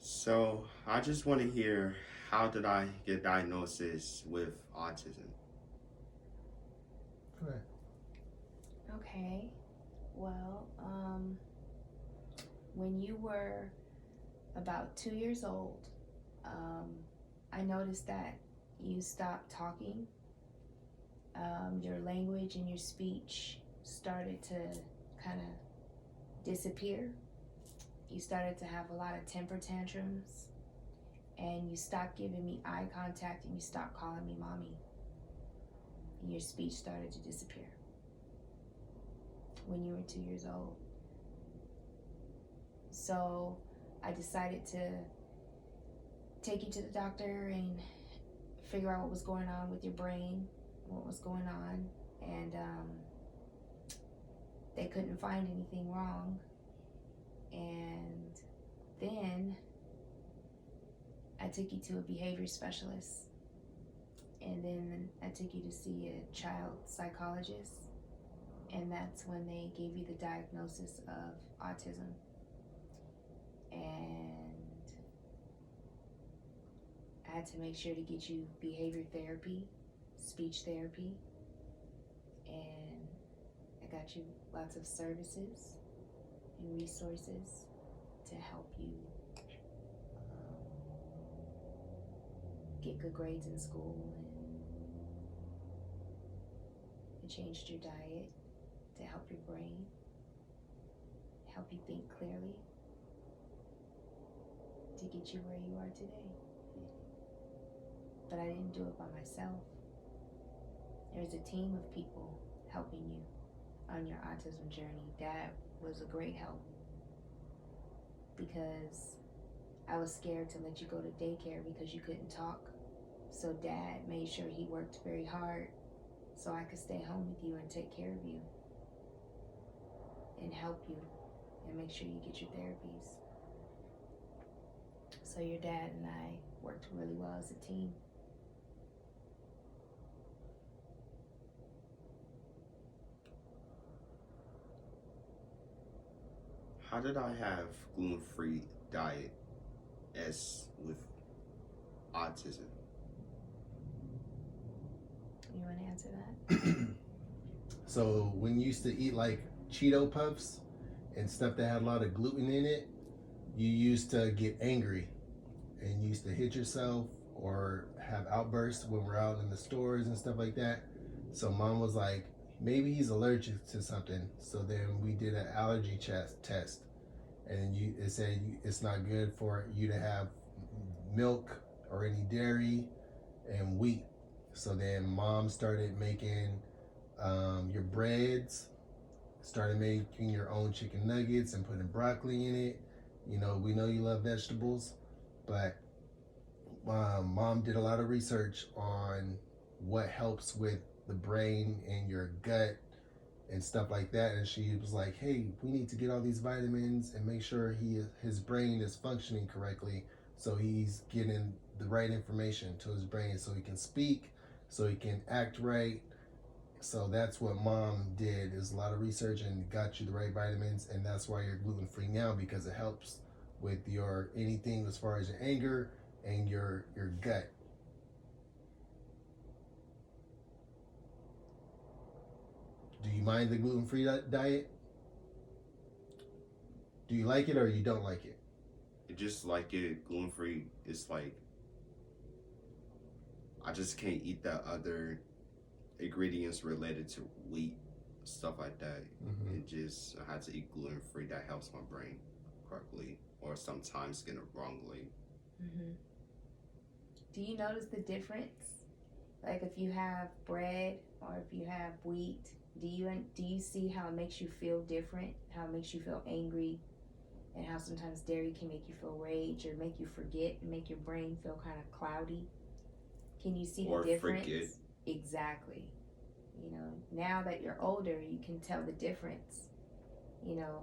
So I just want to hear, how did I get diagnosis with autism? Correct. Okay. Well, when you were about 2 years old, um, I noticed that you stopped talking. Your language and your speech started to kind of disappear. You started to have a lot of temper tantrums, and you stopped giving me eye contact, and you stopped calling me mommy. And your speech started to disappear when you were 2 years old. So I decided to take you to the doctor and figure out what was going on with your brain, what was going on, and they couldn't find anything wrong. And then I took you to a behavior specialist, and then I took you to see a child psychologist, and that's when they gave you the diagnosis of autism. And I had to make sure to get you behavior therapy, speech therapy, and I got you lots of services and resources to help you get good grades in school, and I changed your diet to help your brain, help you think clearly, to get you where you are today. But I didn't do it by myself. There's a team of people helping you on your autism journey. Dad was a great help because I was scared to let you go to daycare because you couldn't talk. So Dad made sure he worked very hard so I could stay home with you and take care of you and help you and make sure you get your therapies. So your dad and I worked really well as a team. How did I have gluten-free diet as with autism? You want to answer that? So when you used to eat like Cheeto Puffs and stuff that had a lot of gluten in it, you used to get angry and you used to hit yourself or have outbursts when we're out in the stores and stuff like that. So mom was like, maybe he's allergic to something. So then we did an allergy test, and it said it's not good for you to have milk or any dairy and wheat. So then mom started making your breads, started making your own chicken nuggets and putting broccoli in it. You know, we know you love vegetables, but mom did a lot of research on what helps with the brain and your gut and stuff like that. And she was like, hey, we need to get all these vitamins and make sure his brain is functioning correctly, so he's getting the right information to his brain so he can speak, so he can act right. So that's what mom did, is a lot of research and got you the right vitamins, and that's why you're gluten free now, because it helps with your anything as far as your anger and your gut. Do you mind the gluten free diet? Do you like it or you don't like it? It just like it gluten-free. It's like I just can't eat the other ingredients related to wheat, stuff like that. Mm-hmm. It just, I had to eat gluten-free. That helps my brain correctly, or sometimes get it wrongly. Mm-hmm. Do you notice the difference? Like if you have bread or if you have wheat, do you see how it makes you feel different? How it makes you feel angry, and how sometimes dairy can make you feel rage or make you forget and make your brain feel kind of cloudy? Can you see Or the difference? forget. Exactly. You know, now that you're older, you can tell the difference. You know,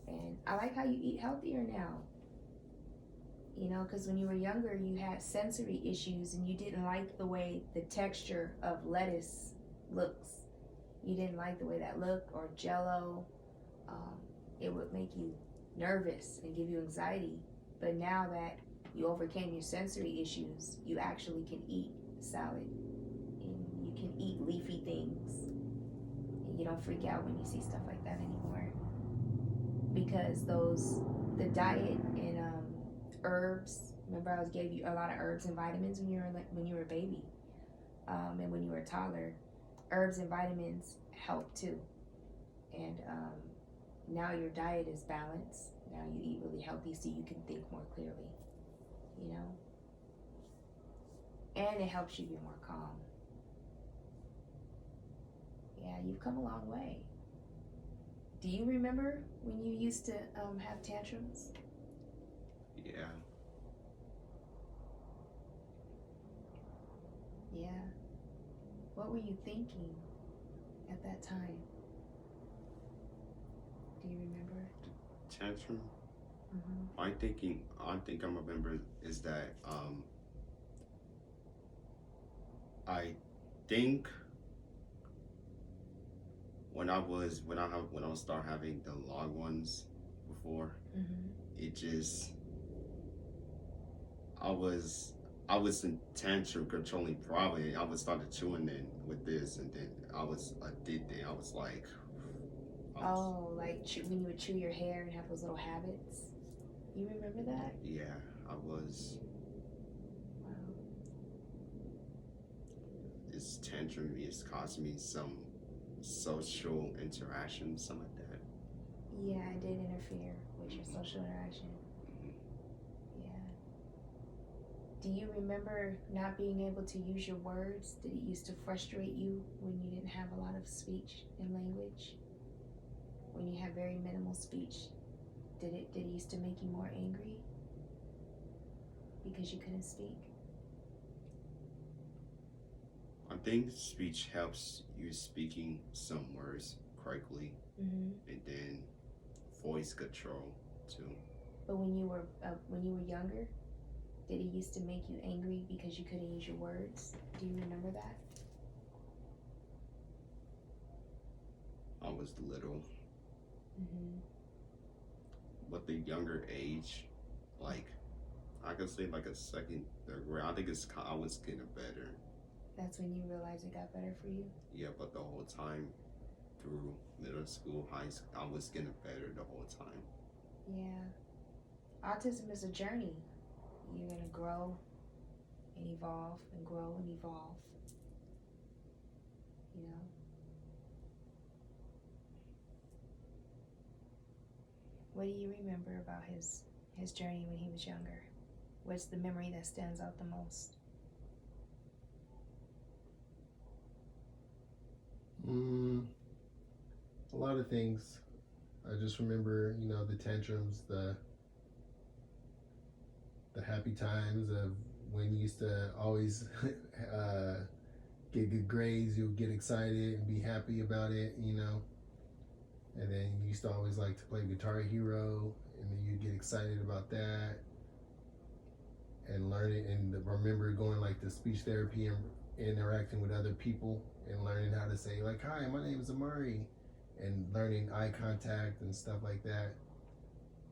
and I like how you eat healthier now. You know, because when you were younger, you had sensory issues and you didn't like the way the texture of lettuce looks. You didn't like the way that looked, or jello. It would make you nervous and give you anxiety. But now that you overcame your sensory issues, you actually can eat salad and you can eat leafy things. And you don't freak out when you see stuff like that anymore. Because the diet and herbs, remember I gave you a lot of herbs and vitamins when you were a baby, and when you were a toddler. Herbs and vitamins help too. And now your diet is balanced. Now you eat really healthy so you can think more clearly, you know? And it helps you be more calm. Yeah, you've come a long way. Do you remember when you used to have tantrums? Yeah. Yeah. What were you thinking at that time? Do you remember? Tantrum. Mm-hmm. I think I remember is that I think when I start having the long ones before, it just I was in tantrum controlling probably. I would start chewing in with this, and then I was addicted. I was like, oh, like when you would chew your hair and have those little habits. You remember that? Yeah, I was. Wow. This tantrum is causing me some social interaction, something like that. Yeah, I did interfere with your social interaction. Yeah. Do you remember not being able to use your words? Did it used to frustrate you when you didn't have a lot of speech and language? When you had very minimal speech, did it used to make you more angry because you couldn't speak? I think speech helps you speaking some words correctly, and then voice control too. But when you were younger, did it used to make you angry because you couldn't use your words? Do you remember that? I was little. But the younger age, like I could say like a second, third grade. I think I was getting better. That's when you realized it got better for you? Yeah, but the whole time through middle school, high school, I was getting better the whole time. Yeah. Autism is a journey. You're going to grow and evolve and grow and evolve. You know? What do you remember about his journey when he was younger? What's the memory that stands out the most? A lot of things. I just remember, the tantrums, the happy times of when you used to always get good grades. You would get excited and be happy about it, And then you used to always like to play Guitar Hero, and then you'd get excited about that and learning. And remember going like to speech therapy and interacting with other people and learning how to say like, "Hi, my name is Amari," and learning eye contact and stuff like that.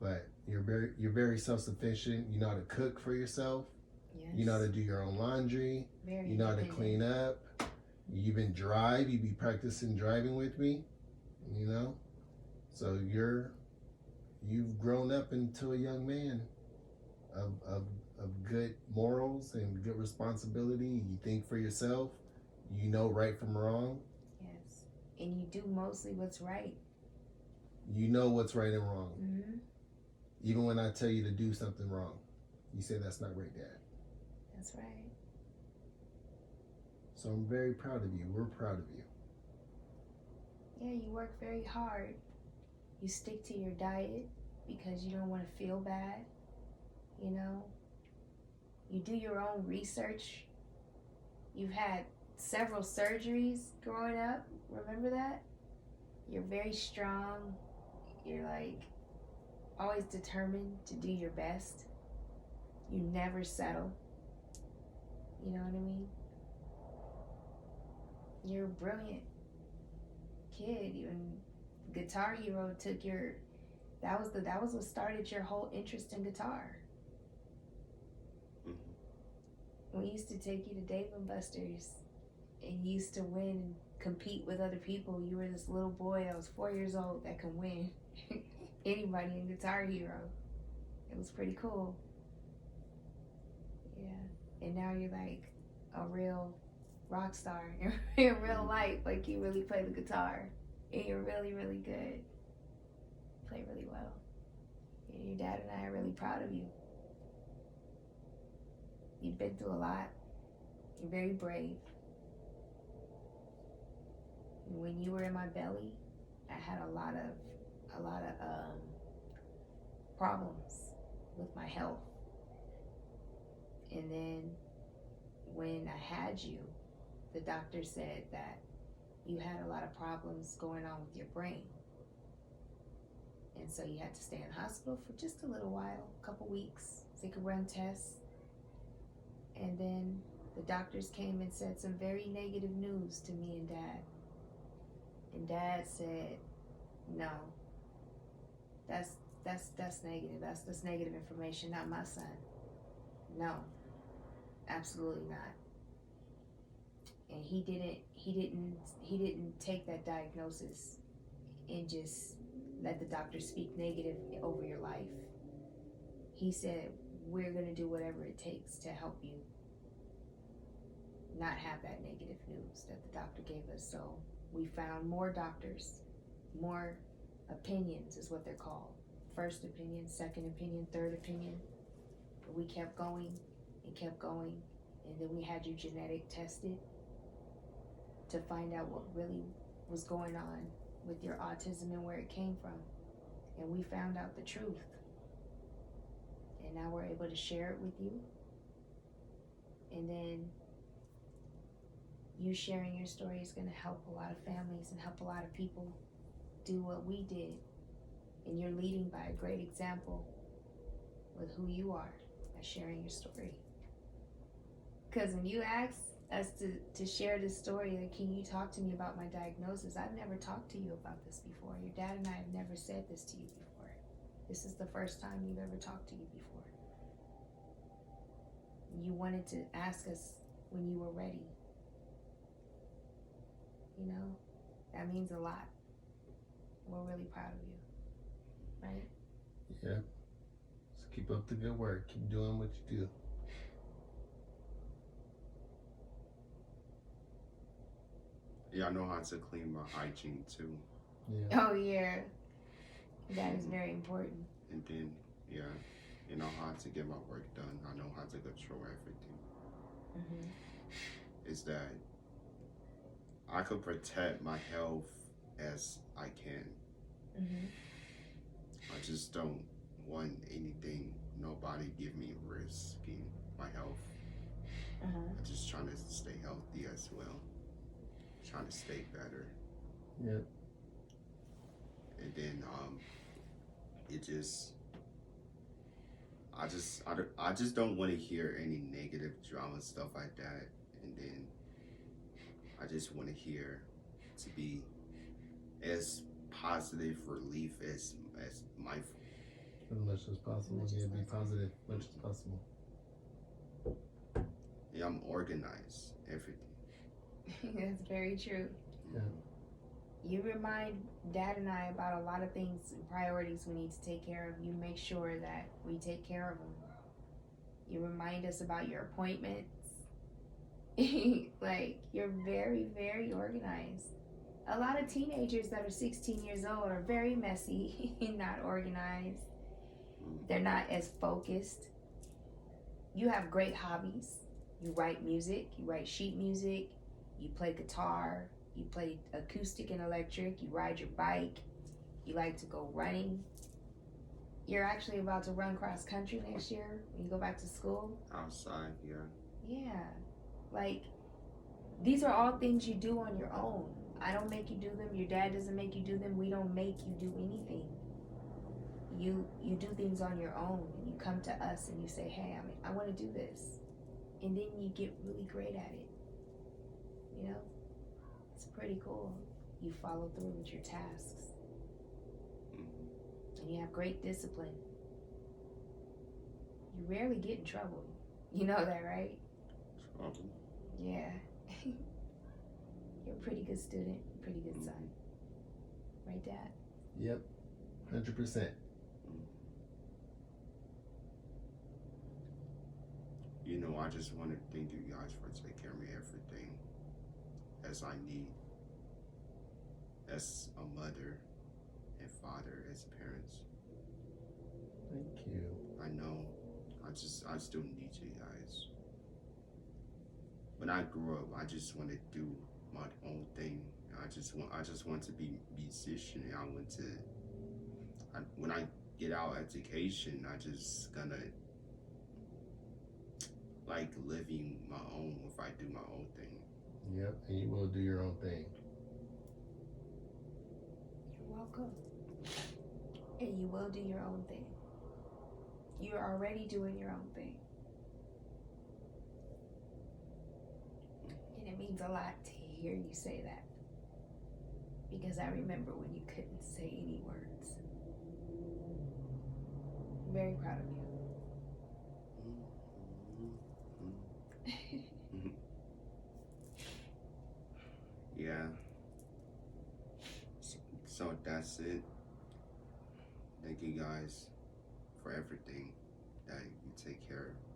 But you're very self-sufficient. You know how to cook for yourself. Yes. You know how to do your own laundry. Very you know how to clean up. You even drive. You be practicing driving with me. So you've grown up into a young man of good morals and good responsibility. You think for yourself. You know right from wrong. Yes. And you do mostly what's right. You know what's right and wrong. Mm-hmm. Even when I tell you to do something wrong, you say that's not right, Dad. That's right. So I'm very proud of you. We're proud of you. Yeah, you work very hard. You stick to your diet because you don't want to feel bad. You do your own research. You've had several surgeries growing up. Remember that? You're very strong. You're like always determined to do your best. You never settle. You know what I mean? You're a brilliant kid. Even Guitar Hero took that was what started your whole interest in guitar. We used to take you to Dave and Buster's and you used to win and compete with other people. You were this little boy that was 4 years old that can win anybody in Guitar Hero. It was pretty cool. Yeah. And now you're like a real rock star in real life. Like you really play the guitar and you're really, really good. You play really well. And your dad and I are really proud of you. You've been through a lot. You're very brave. When you were in my belly, I had a lot of problems with my health. And then when I had you, the doctor said that you had a lot of problems going on with your brain. And so you had to stay in the hospital for just a little while, a couple weeks, so you could run tests. And then the doctors came and said some very negative news to me and Dad. And Dad said, no, that's negative. That's negative information, not my son. No, absolutely not. And he didn't take that diagnosis and just let the doctor speak negative over your life. He said, we're gonna do whatever it takes to help you not have that negative news that the doctor gave us. So we found more doctors, more opinions is what they're called. First opinion, second opinion, third opinion. But we kept going and kept going. And then we had you genetic tested to find out what really was going on with your autism and where it came from. And we found out the truth. And now we're able to share it with you. And then you sharing your story is going to help a lot of families and help a lot of people do what we did. And you're leading by a great example with who you are by sharing your story. Because when you asked us to share this story, like, can you talk to me about my diagnosis? I've never talked to you about this before. Your dad and I have never said this to you before. This is the first time we've ever talked to you before. You wanted to ask us when you were ready. You know, that means a lot. We're really proud of you, right? Yeah. Just keep up the good work. Keep doing what you do. Yeah, I know how to clean my hygiene too. Yeah. Oh yeah, that is very important. And then, yeah, you know how to get my work done. I know how to control everything. Mm-hmm. Is that I could protect my health as I can. Mm-hmm. I just don't want anything, nobody give me risking my health. Uh-huh. I'm just trying to stay healthy as well. Trying to stay better. Yep. And then it just I just don't want to hear any negative drama stuff like that. And then I just want to hear to be as positive relief as mindful. As much as possible. As much Yeah, as be possible. positive as much as possible. Yeah, I'm organized, everything. That's very true. Yeah. You remind Dad and I about a lot of things and priorities we need to take care of. You make sure that we take care of them. You remind us about your appointments. Like, you're very, very organized. A lot of teenagers that are 16 years old are very messy and not organized. They're not as focused. You have great hobbies. You write music, you write sheet music, you play guitar, you play acoustic and electric, you ride your bike, you like to go running. You're actually about to run cross country next year when you go back to school. Outside, yeah. Yeah. Like, these are all things you do on your own. I don't make you do them. Your dad doesn't make you do them. We don't make you do anything. You do things on your own. And you come to us and you say, hey, I want to do this. And then you get really great at it. You know? It's pretty cool. You follow through with your tasks. And you have great discipline. You rarely get in trouble. You know that, right? Oh, Yeah. You're a pretty good student, pretty good son. Right, Dad? Yep, 100%. you know, I just want to thank you guys for taking care of me everything as I need, as a mother and father, as parents. Thank you. I know, I still need you guys. When I grew up, I just want to do my own thing. I just want to be a musician. And when I get out education, I just gonna like living my own if I do my own thing. Yep, and you will do your own thing. You're welcome. And you will do your own thing. You're already doing your own thing. And it means a lot to hear you say that. Because I remember when you couldn't say any words. I'm very proud of you. Yeah. So that's it. Thank you guys for everything that you take care of.